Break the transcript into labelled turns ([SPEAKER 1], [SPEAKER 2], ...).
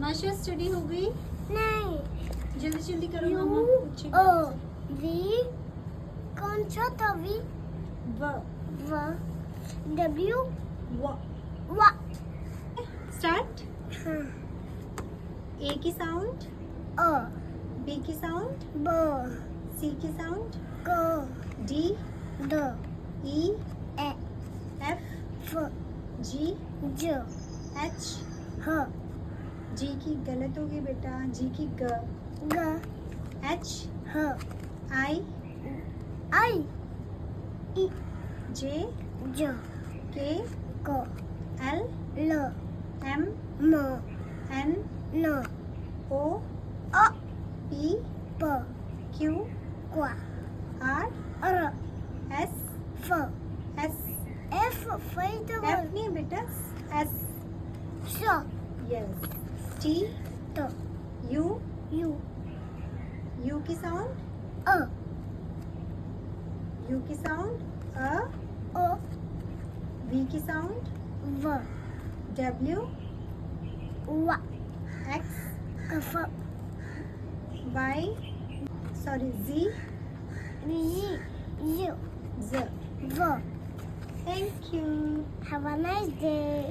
[SPEAKER 1] माशा स्टडी हो गई?
[SPEAKER 2] नहीं।
[SPEAKER 1] जल्दी जल्दी करो
[SPEAKER 2] यू
[SPEAKER 1] मामा।
[SPEAKER 2] ओ वी कौन सा था वी?
[SPEAKER 1] व
[SPEAKER 2] व डब्ल्यू
[SPEAKER 1] व
[SPEAKER 2] वा।
[SPEAKER 1] स्टार्ट।
[SPEAKER 2] हाँ।
[SPEAKER 1] ए की साउंड,
[SPEAKER 2] अ
[SPEAKER 1] बी की साउंड,
[SPEAKER 2] ब
[SPEAKER 1] सी की साउंड,
[SPEAKER 2] क
[SPEAKER 1] D,
[SPEAKER 2] the
[SPEAKER 1] E,
[SPEAKER 2] A
[SPEAKER 1] F,
[SPEAKER 2] फ
[SPEAKER 1] जी,
[SPEAKER 2] ज
[SPEAKER 1] एच।
[SPEAKER 2] ह
[SPEAKER 1] जी की गलत होगी बेटा, जी की ग,
[SPEAKER 2] ग
[SPEAKER 1] एच,
[SPEAKER 2] ह
[SPEAKER 1] आई,
[SPEAKER 2] आई ई
[SPEAKER 1] जे,
[SPEAKER 2] ज
[SPEAKER 1] के,
[SPEAKER 2] क
[SPEAKER 1] एल,
[SPEAKER 2] ल
[SPEAKER 1] एम,
[SPEAKER 2] म
[SPEAKER 1] एन,
[SPEAKER 2] न
[SPEAKER 1] ओ,
[SPEAKER 2] अ
[SPEAKER 1] पी,
[SPEAKER 2] प
[SPEAKER 1] क्यू,
[SPEAKER 2] क्वा
[SPEAKER 1] आर,
[SPEAKER 2] र
[SPEAKER 1] एस,
[SPEAKER 2] फ
[SPEAKER 1] एस।
[SPEAKER 2] एफ फाइट
[SPEAKER 1] एफ नहीं बेटा, एस।
[SPEAKER 2] स
[SPEAKER 1] यस। टी,
[SPEAKER 2] त
[SPEAKER 1] यू,
[SPEAKER 2] यू
[SPEAKER 1] यू की साउंड,
[SPEAKER 2] अ
[SPEAKER 1] यू की साउंड, अ,
[SPEAKER 2] ओ
[SPEAKER 1] वी की साउंड,
[SPEAKER 2] व
[SPEAKER 1] डब्ल्यू,
[SPEAKER 2] वा
[SPEAKER 1] एक्स,
[SPEAKER 2] कफ
[SPEAKER 1] वाई, सॉरी जी,
[SPEAKER 2] वी यू
[SPEAKER 1] ज।
[SPEAKER 2] व
[SPEAKER 1] thank you.
[SPEAKER 2] Have a nice day